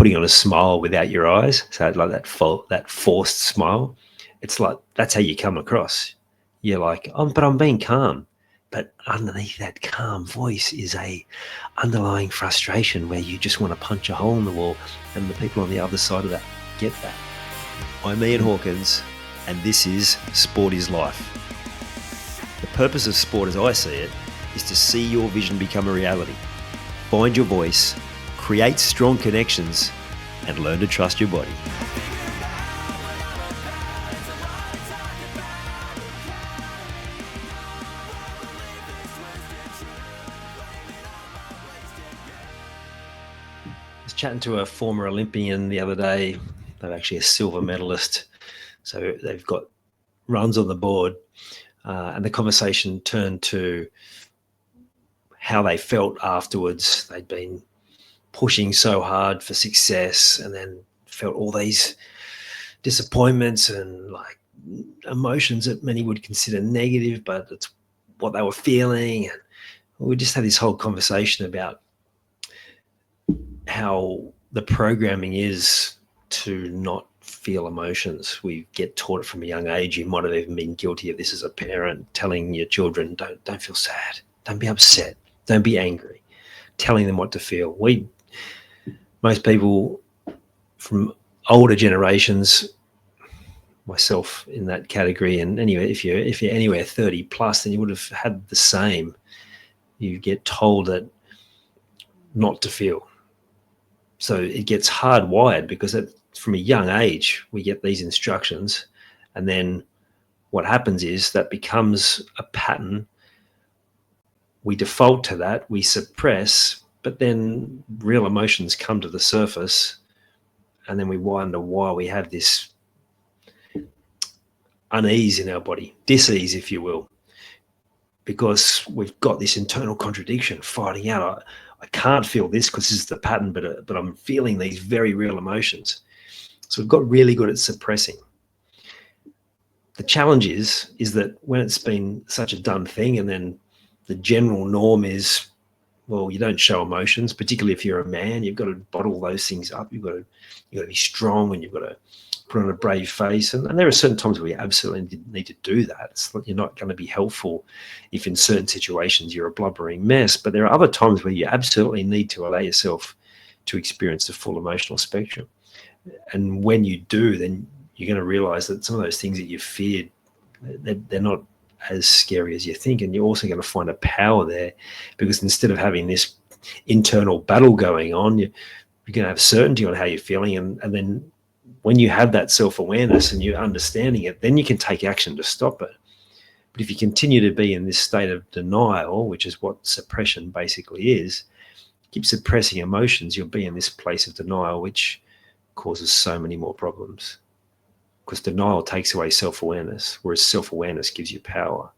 putting on a smile without your eyes. So like that forced smile. It's like, that's how you come across. You're like, but I'm being calm. But underneath that calm voice is a underlying frustration where you just want to punch a hole in the wall, and the people on the other side of that get that. I'm Ian Hawkins, and this is Sport is Life. The purpose of sport, as I see it, is to see your vision become a reality. Find your voice, create strong connections, and learn to trust your body. I was chatting to a former Olympian the other day. They're actually a silver medalist. So they've got runs on the board. And the conversation turned to how they felt afterwards. They'd been pushing so hard for success and then felt all these disappointments and like emotions that many would consider negative, but it's what they were feeling. And we just had this whole conversation about how the programming is to not feel emotions. We get taught it from a young age. You might have even been guilty of this as a parent, telling your children, don't feel sad, don't be upset, don't be angry, telling them what to feel. Most people from older generations, myself in that category, and anyway, if you're anywhere 30 plus, then you would have had the same. You get told that not to feel. So it gets hardwired because from a young age, we get these instructions, and then what happens is that becomes a pattern. We default to that, we suppress, but then real emotions come to the surface, and then we wonder why we have this unease in our body, dis-ease, if you will, because we've got this internal contradiction fighting out. I can't feel this because this is the pattern, but I'm feeling these very real emotions. So we've got really good at suppressing. The challenge is that when it's been such a done thing, and then the general norm is, well, you don't show emotions, particularly if you're a man. You've got to bottle those things up. You've got to be strong, and you've got to put on a brave face. And there are certain times where you absolutely need to do that. You're not going to be helpful if in certain situations you're a blubbering mess. But there are other times where you absolutely need to allow yourself to experience the full emotional spectrum. And when you do, then you're going to realize that some of those things that you feared, they're not as scary as you think. And you're also going to find a power there, because instead of having this internal battle going on, you're going to have certainty on how you're feeling. And then when you have that self-awareness and you're understanding it, then you can take action to stop it. But if you continue to be in this state of denial, which is what suppression basically is, keep suppressing emotions, you'll be in this place of denial, which causes so many more problems. Because denial takes away self-awareness, whereas self-awareness gives you power.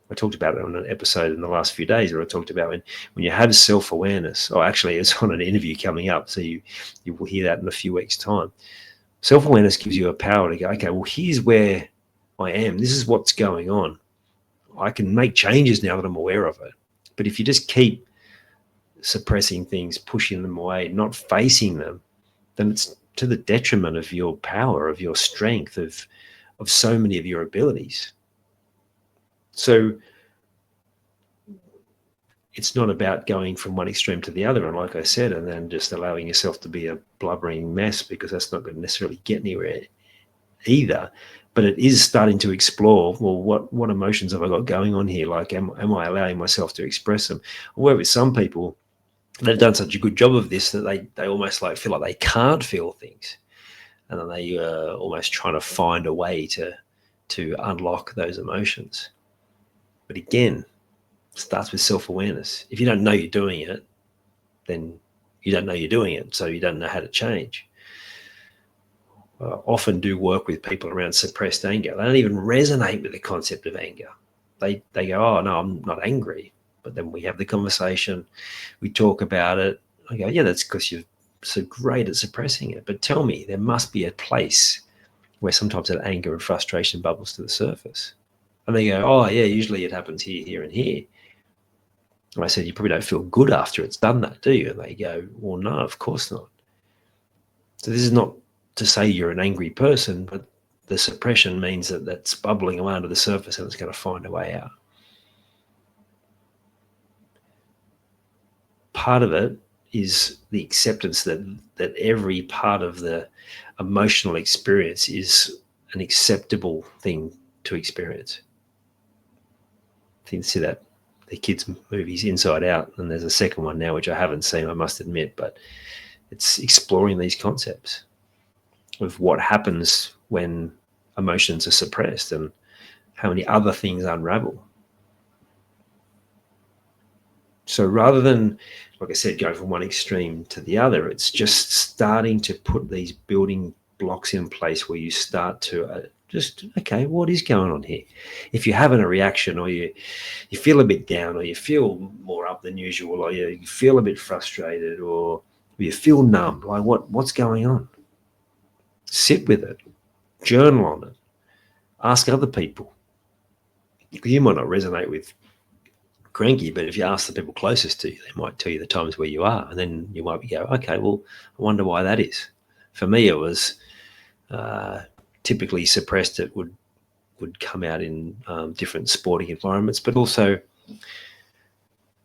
I talked about it on an episode in the last few days where I talked about when you have self-awareness. Oh, actually, it's on an interview coming up, so you will hear that in a few weeks' time. Self-awareness gives you a power to go, okay, well, here's where I am. This is what's going on. I can make changes now that I'm aware of it. But if you just keep suppressing things, pushing them away, not facing them, then it's to the detriment of your power, of your strength, of so many of your abilities. So it's not about going from one extreme to the other, and like I said, and then just allowing yourself to be a blubbering mess, because that's not going to necessarily get anywhere either. But it is starting to explore, well, what emotions have I got going on here? Like, am I allowing myself to express them? I work with some people, they've done such a good job of this that they almost like feel like they can't feel things, and then they almost trying to find a way to unlock those emotions. But again, it starts with self-awareness. If you don't know you're doing it, then you don't know you're doing it, so you don't know how to change. Often do work with people around suppressed anger. They don't even resonate with the concept of anger. They go, oh, no, I'm not angry. But then we have the conversation, we talk about it. I go, yeah, that's because you're so great at suppressing it. But tell me, there must be a place where sometimes that anger and frustration bubbles to the surface. And they go, oh, yeah, usually it happens here, here, and here. And I said, you probably don't feel good after it's done that, do you? And they go, well, no, of course not. So this is not to say you're an angry person, but the suppression means that that's bubbling away under the surface and it's going to find a way out. Part of it is the acceptance that every part of the emotional experience is an acceptable thing to experience. I think you see that the kids' movies Inside Out, and there's a second one now which I haven't seen, I must admit, but it's exploring these concepts of what happens when emotions are suppressed and how many other things unravel. So rather than, like I said, go from one extreme to the other, it's just starting to put these building blocks in place where you start to okay, what is going on here? If you're having a reaction, or you feel a bit down, or you feel more up than usual, or you feel a bit frustrated, or you feel numb, like what's going on? Sit with it, journal on it, ask other people. You might not resonate with cranky, but if you ask the people closest to you, they might tell you the times where you are, and then you might go, okay, well, I wonder why that is. For me, it was typically suppressed. It would come out in different sporting environments, but also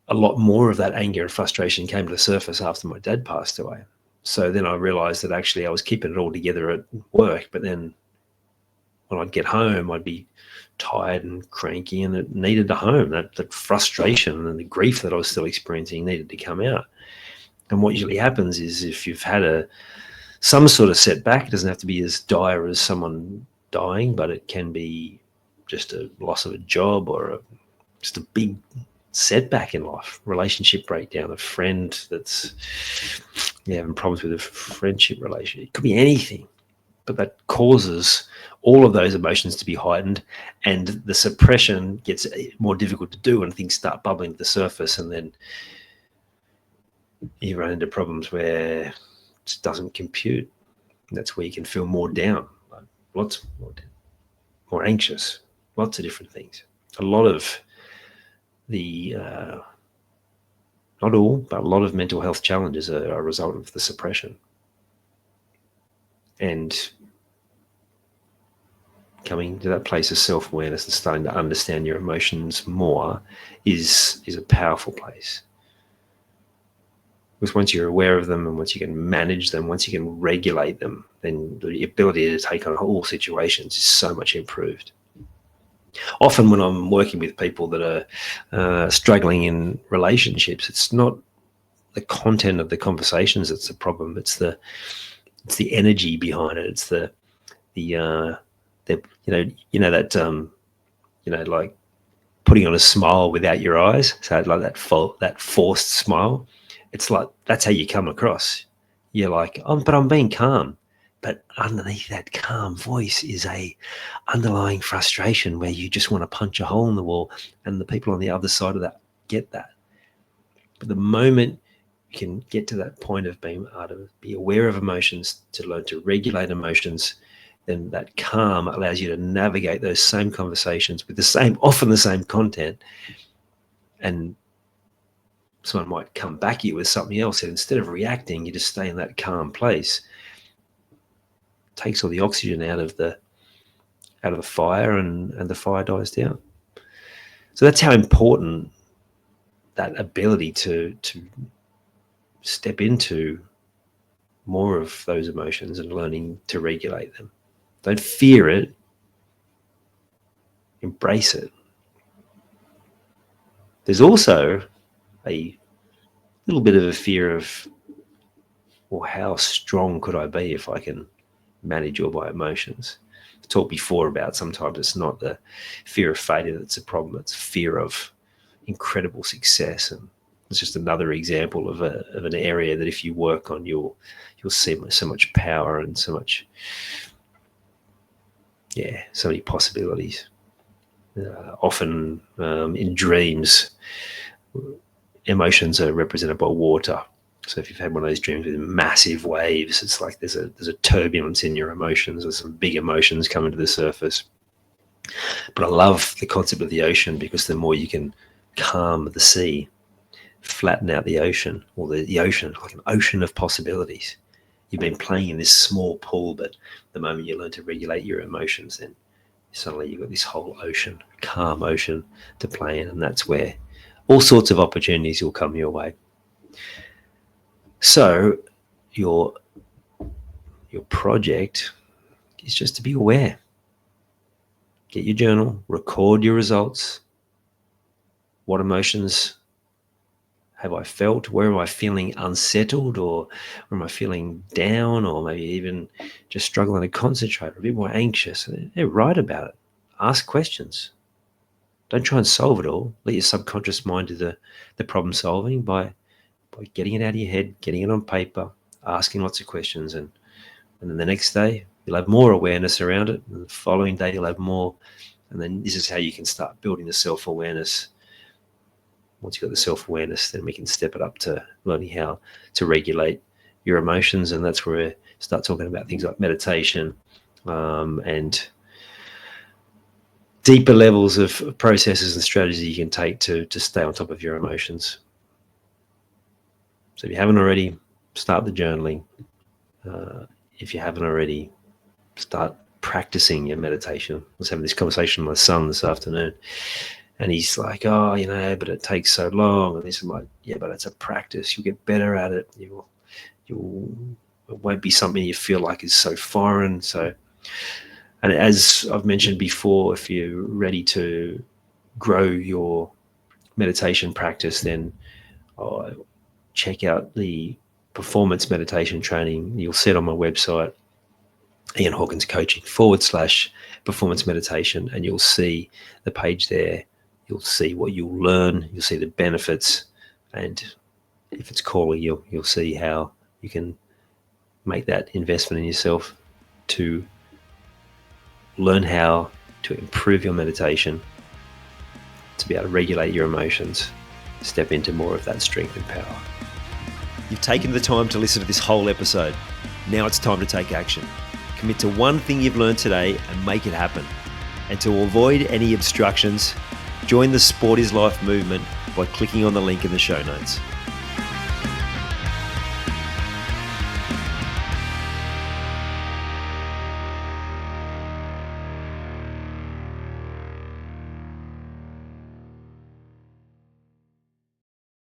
a lot more of that anger and frustration came to the surface after my dad passed away. So then I realized that actually I was keeping it all together at work, but then when I'd get home, I'd be tired and cranky, and it needed a home. That frustration and the grief that I was still experiencing needed to come out. And what usually happens is, if you've had some sort of setback, it doesn't have to be as dire as someone dying, but it can be just a loss of a job, or just a big setback in life, relationship breakdown, a friend that's having problems with a friendship relationship. It could be anything, but that causes all of those emotions to be heightened, and the suppression gets more difficult to do, and things start bubbling to the surface, and then you run into problems where it just doesn't compute. And that's where you can feel more down, like lots more anxious, lots of different things. A lot of the not all, but a lot of mental health challenges are a result of the suppression. And coming to that place of self-awareness and starting to understand your emotions more is a powerful place. Because once you're aware of them, and once you can manage them, once you can regulate them, then the ability to take on all situations is so much improved. Often when I'm working with people that are struggling in relationships, it's not the content of the conversations that's the problem. It's the energy behind it. It's the like putting on a smile without your eyes. So like that forced smile. It's like, that's how you come across. You're like, but I'm being calm. But underneath that calm voice is a underlying frustration where you just want to punch a hole in the wall, and the people on the other side of that get that. But the moment you can get to that point of being able to be aware of emotions, to learn to regulate emotions, then that calm allows you to navigate those same conversations with often the same content, and someone might come back at you with something else, and instead of reacting, you just stay in that calm place. It takes all the oxygen out of the fire, and the fire dies down. So that's how important that ability to step into more of those emotions and learning to regulate them. Don't fear it, embrace it. There's also a little bit of a fear of, well, how strong could I be if I can manage all my emotions? I've talked before about sometimes it's not the fear of failure that's a problem, it's fear of incredible success. And it's just another example of an area that if you work on, you'll see so much power and so many possibilities. Often in dreams, emotions are represented by water. So if you've had one of those dreams with massive waves, it's like there's a turbulence in your emotions. There's some big emotions coming to the surface. But I love the concept of the ocean, because the more you can calm the sea, flatten out the ocean, or the ocean, like an ocean of possibilities. you've been playing in this small pool, but the moment you learn to regulate your emotions, then suddenly you've got this whole ocean, calm ocean to play in, and that's where all sorts of opportunities will come your way. So your project is just to be aware. Get your journal, record your results. What emotions have I felt? Where am I feeling unsettled, or where am I feeling down, or maybe even just struggling to concentrate, or a bit more anxious? Write about it. Ask questions. Don't try and solve it all. Let your subconscious mind do the problem solving by getting it out of your head, getting it on paper, asking lots of questions, and then the next day you'll have more awareness around it, and the following day you'll have more, and then this is how you can start building the self-awareness. Once you've got the self-awareness, then we can step it up to learning how to regulate your emotions, and that's where we start talking about things like meditation and deeper levels of processes and strategies you can take to stay on top of your emotions. So if you haven't already, start the journaling. If you haven't already, start practicing your meditation. I was having this conversation with my son this afternoon, and he's like, oh, but it takes so long. And this is like, yeah, but it's a practice. You'll get better at it. It won't be something you feel like is so foreign. And as I've mentioned before, if you're ready to grow your meditation practice, then check out the performance meditation training. You'll see it on my website, Ian Hawkins Coaching /performance meditation, and you'll see the page there. You'll see what you'll learn. You'll see the benefits, and if it's calling you, you'll see how you can make that investment in yourself to learn how to improve your meditation, to be able to regulate your emotions, step into more of that strength and power. You've taken the time to listen to this whole episode. Now it's time to take action. Commit to one thing you've learned today and make it happen. And to avoid any obstructions, join the Sport is Life movement by clicking on the link in the show notes.